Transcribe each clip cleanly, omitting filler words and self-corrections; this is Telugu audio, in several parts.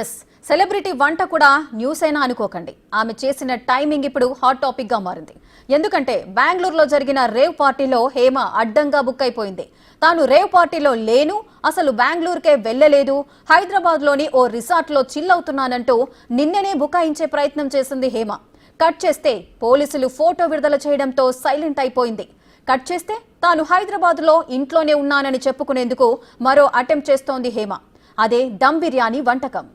ఎస్ సెలబ్రిటీ వంట కూడా న్యూస్ అయినా అనుకోకండి. ఆమె చేసిన టైమింగ్ ఇప్పుడు హాట్ టాపిక్ గా మారింది. ఎందుకంటే బెంగళూరులో జరిగిన రేవ్ పార్టీలో హేమ అడ్డంగా బుక్ అయిపోయింది. తాను రేవ్ పార్టీలో లేను, అసలు బెంగళూరుకే వెళ్లలేదు, హైదరాబాద్ లోని ఓ రిసార్ట్ లో చిల్ అవుతున్నానంటూ నిన్ననే బుకాయించే ప్రయత్నం చేసింది హేమ. కట్ చేస్తే పోలీసులు ఫోటో విడుదల చేయడంతో సైలెంట్ అయిపోయింది. కట్ చేస్తే తాను హైదరాబాద్ లో ఇంట్లోనే ఉన్నానని చెప్పుకునేందుకు మరో అటెంప్ట్ చేస్తోంది హేమ. అదే దమ్ బిర్యానీ వంటకం.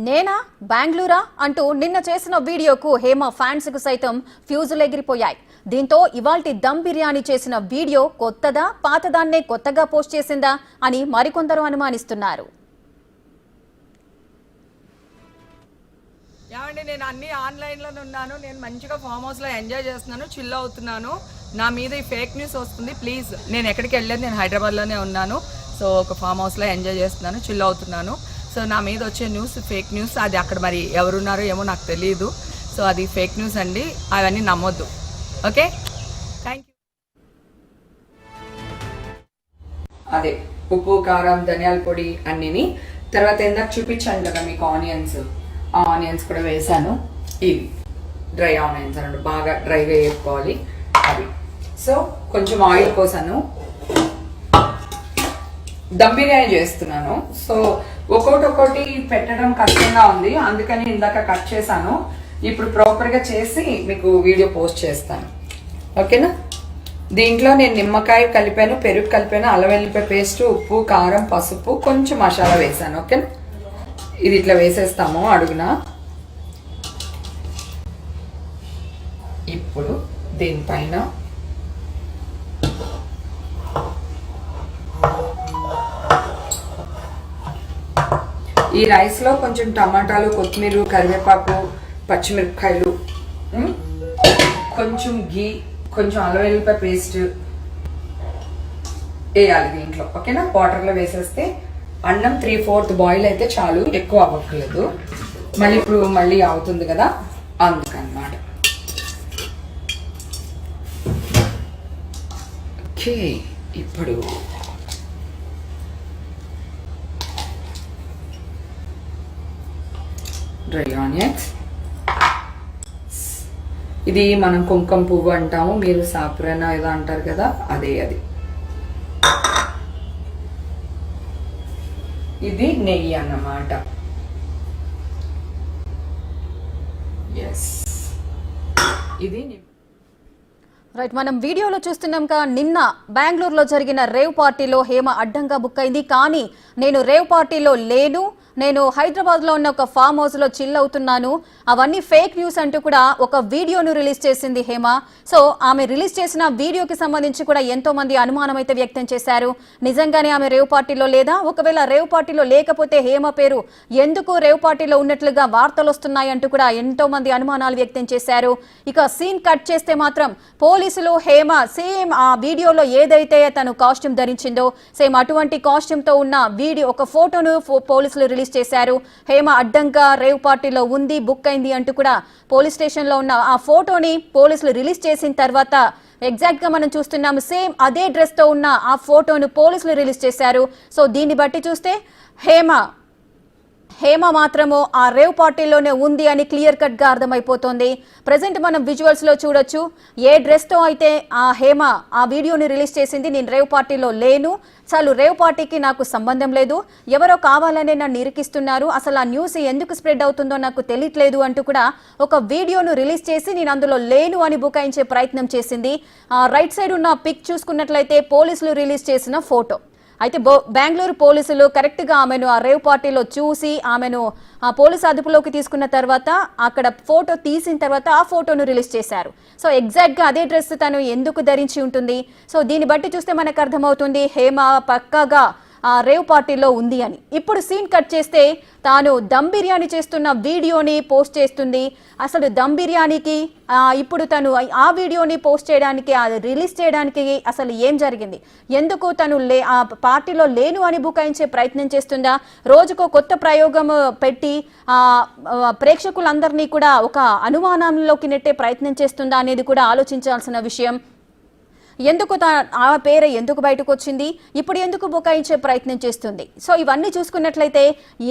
నేనా బెంగళూరా అంటూ నిన్న చేసిన వీడియోకు హేమ ఫ్యాన్స్ కు సైతం ఫ్యూజులు ఎగిరిపోయాయి. దీంతో ఇవాల్టి దమ్ బిర్యానీ చేసిన వీడియో కొత్తదా, పాతదాన్నే కొత్తగా పోస్ట్ చేసిందా అని మరికొందరు అనుమానిస్తున్నారు. ఏమండి, నేను అన్ని ఆన్లైన్లోనే ఉన్నాను. నేను మంచిగా ఫామ్ హౌస్లో ఎంజాయ్ చేస్తున్నాను, చిల్ అవుతున్నాను. నా మీద ఈ ఫేక్ న్యూస్ వస్తుంది. ప్లీజ్, నేను ఎక్కడికి వెళ్ళలేదు, నేను హైదరాబాద్లోనే ఉన్నాను. సో ఒక ఫామ్ హౌస్లో ఎంజాయ్ చేస్తున్నాను, చిల్ అవుతున్నాను. సో నా మీద వచ్చే న్యూస్ ఫేక్ న్యూస్. అది అక్కడ మరి ఎవరున్నారో ఏమో నాకు తెలియదు. సో అది ఫేక్ న్యూస్ అండి, అవన్నీ నమ్మొద్దు. Okay, thank you. అదే ఉప్పు, కారం, ధనియాల పొడి అన్నిని. తర్వాత ఇందాక చూపించాను కదా మీకు ఆనియన్స్, ఆ ఆనియన్స్ కూడా వేసాను. ఇవి డ్రై ఆనియన్స్ అన్నట్టు, బాగా డ్రైగా వేసుకోవాలి అవి. సో కొంచెం ఆయిల్ పోసాను. దమ్ బిర్యానీ చేస్తున్నాను. సో ఒక్కొక్కటి పెట్టడం కష్టంగా ఉంది, అందుకని ఇందాక కట్ చేశాను. ఇప్పుడు ప్రాపర్గా చేసి మీకు వీడియో పోస్ట్ చేస్తాను. ఓకేనా? దీంట్లో నేను నిమ్మకాయ కలిపాను, పెరుగు కలిపాను, అల్లం వెల్లిపాయ పేస్ట్, ఉప్పు, కారం, పసుపు, కొంచెం మసాలా వేసాను. ఓకేనా? ఇది ఇట్లా వేసేస్తాము అడుగున. ఇప్పుడు దీనిపైన ఈ రైస్లో కొంచెం టమాటాలు, కొత్తిమీర, కరివేపాకు, పచ్చిమిరపకాయలు, కొంచెం గీ, కొంచెం అల్లం వెల్లిపాయ పేస్ట్ వేయాలి దీంట్లో. ఓకేనా? వాటర్లో వేసేస్తే అన్నం 3/4 బాయిల్ అయితే చాలు, ఎక్కువ అవ్వట్లేదు. మళ్ళీ ఇప్పుడు మళ్ళీ అవుతుంది కదా, అందుకన్నమాట. ఓకే, ఇప్పుడు డ్రై ఆనియన్స్. ఇది మనం కుంకుమ పువ్వు అంటాము, మీరు సాఫ్రాన్ ఏదో అంటారు కదా, అదే అది. ఇది నెయ్యి అన్నమాట. ఎస్, ఇది రైట్, మనం వీడియోలో చూస్తున్నాం కదా, నిన్న బెంగళూరులో జరిగిన రేవ్ పార్టీలో హేమ అడ్డంగా బుక్ అయింది. కానీ నేను రేవ్ పార్టీలో లేను, నేను హైదరాబాద్లో ఉన్న ఒక ఫామ్ హౌస్లో చిల్ అవుతున్నాను, అవన్నీ ఫేక్ న్యూస్ అంటూ కూడా ఒక వీడియోను రిలీజ్ చేసింది హేమ. సో ఆమె రిలీజ్ చేసిన వీడియోకి సంబంధించి కూడా ఎంతో మంది అనుమానం అయితే వ్యక్తం చేశారు. నిజంగానే ఆమె రేవ్ పార్టీలో లేదా, ఒకవేళ రేవ్ పార్టీలో లేకపోతే హేమ పేరు ఎందుకు రేవ్ పార్టీలో ఉన్నట్లుగా వార్తలు వస్తున్నాయి అంటూ కూడా ఎంతో మంది అనుమానాలు వ్యక్తం చేశారు. ఇక సీన్ కట్ చేస్తే మాత్రం పోలీసులు హేమ సేమ్ ఆ వీడియోలో ఏదైతే తను కాస్ట్యూమ్ ధరించిందో సేమ్ అటువంటి కాస్ట్యూమ్ తో ఉన్న వీడియో, ఒక ఫోటోను పోలీసులు రిలీజ్ చేశారు. హేమ అడ్డంగా రేవ్ పార్టీలో ఉంది, బుక్ అయింది అంటూ కూడా పోలీస్ స్టేషన్ లో ఉన్న ఆ ఫోటోని పోలీసులు రిలీజ్ చేసిన తర్వాత ఎగ్జాక్ట్ గా మనం చూస్తున్నాము, సేమ్ అదే డ్రెస్ తో ఉన్న ఆ ఫోటోను పోలీసులు రిలీజ్ చేశారు. సో దీన్ని బట్టి చూస్తే హేమ మాత్రము ఆ రేవ్ పార్టీలోనే ఉంది అని క్లియర్ కట్ గా అర్థమైపోతుంది. ప్రెసెంట్ మనం విజువల్స్ లో చూడొచ్చు, ఏ డ్రెస్ తో అయితే ఆ హేమ ఆ వీడియోని రిలీజ్ చేసింది, నేను రేవ్ పార్టీలో లేను, చాలు రేవ్ పార్టీకి నాకు సంబంధం లేదు, ఎవరో కావాలనే నన్ను ఇరికిస్తున్నారు, అసలు ఆ న్యూస్ ఎందుకు స్ప్రెడ్ అవుతుందో నాకు తెలియట్లేదు అంటూ కూడా ఒక వీడియోను రిలీజ్ చేసి నేను అందులో లేను అని బుకాయించే ప్రయత్నం చేసింది. రైట్ సైడ్ ఉన్న పిక్ చూసుకున్నట్లయితే పోలీసులు రిలీజ్ చేసిన ఫోటో. అయితే బెంగళూరు పోలీసులు కరెక్ట్ గా ఆమెను ఆ రేవ్ పార్టీలో చూసి ఆమెను ఆ పోలీసు అదుపులోకి తీసుకున్న తర్వాత అక్కడ ఫోటో తీసిన తర్వాత ఆ ఫోటోను రిలీజ్ చేశారు. సో ఎగ్జాక్ట్ గా అదే డ్రెస్ తను ఎందుకు ధరించి ఉంటుంది. సో దీన్ని బట్టి చూస్తే మనకు అర్థమవుతుంది హేమ పక్కాగా రేవ్ పార్టీలో ఉంది అని. ఇప్పుడు సీన్ కట్ చేస్తే తాను దమ్ బిర్యానీ చేస్తున్న వీడియోని పోస్ట్ చేస్తుంది. అసలు దమ్ బిర్యానీకి ఇప్పుడు తను ఆ వీడియోని పోస్ట్ చేయడానికి, అది రిలీజ్ చేయడానికి అసలు ఏం జరిగింది, ఎందుకు తను ఆ పార్టీలో లేను అని బుకాయించే ప్రయత్నం చేస్తుందా, రోజుకో కొత్త ప్రయోగం పెట్టి ప్రేక్షకులందరినీ కూడా ఒక అనుమానంలోకి నెట్టే ప్రయత్నం చేస్తుందా అనేది కూడా ఆలోచించాల్సిన విషయం. ఎందుకు ఆ పేరు ఎందుకు బయటకు వచ్చింది, ఇప్పుడు ఎందుకు బుకాయించే ప్రయత్నం చేస్తుంది. సో ఇవన్నీ చూసుకున్నట్లయితే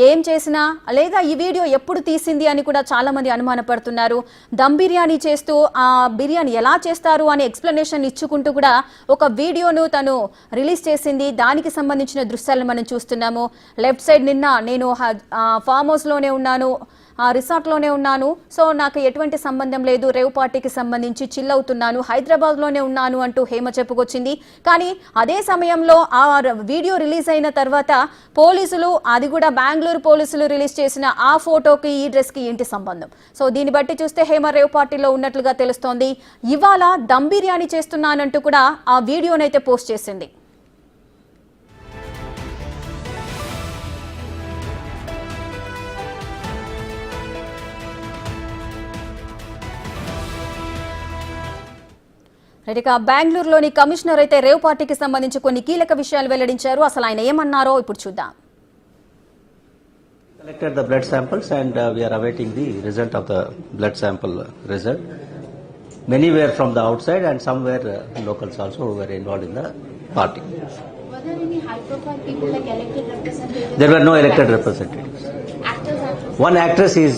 ఏం చేసినా లేదా ఈ వీడియో ఎప్పుడు తీసింది అని కూడా చాలా మంది అనుమానపడుతున్నారు. దమ్ బిర్యానీ చేస్తూ ఆ బిర్యానీ ఎలా చేస్తారు అని ఎక్స్ప్లెనేషన్ ఇచ్చుకుంటూ కూడా ఒక వీడియోను తను రిలీజ్ చేసింది. దానికి సంబంధించిన దృశ్యాలను మనం చూస్తున్నాము. లెఫ్ట్ సైడ్ నిన్న నేను ఫామ్ హౌస్లోనే ఉన్నాను, రిసార్ట్లోనే ఉన్నాను, సో నాకు ఎటువంటి సంబంధం లేదు, రేవ్ పార్టీకి సంబంధించి చిల్ అవుతున్నాను, హైదరాబాద్లోనే ఉన్నాను అంటూ హేమ చెప్పుకొచ్చింది. కానీ అదే సమయంలో ఆ వీడియో రిలీజ్ అయిన తర్వాత పోలీసులు, అది కూడా బెంగళూరు పోలీసులు రిలీజ్ చేసిన ఆ ఫోటోకి ఈ డ్రెస్కి ఏంటి సంబంధం? సో దీన్ని బట్టి చూస్తే హేమ రేవ్ పార్టీలో ఉన్నట్లుగా తెలుస్తోంది. ఇవాళ దమ్ బిర్యానీ చేస్తున్నానంటూ కూడా ఆ వీడియోనైతే పోస్ట్ చేసింది. ఇక బెంగళూరులోని కమిషనర్ అయితే రేవ్ పార్టీకి సంబంధించి కొన్ని కీలక విషయాలు వెల్లడించారు. అసలు ఆయన ఏమన్నారో ఇప్పుడు చూద్దాం. Collected the blood samples and we are awaiting the result of the blood sample result. Many were from the outside and some were locals also who were involved in the party. Were there any high-profile people like elected representatives? There were no elected representatives. Actors. One actress is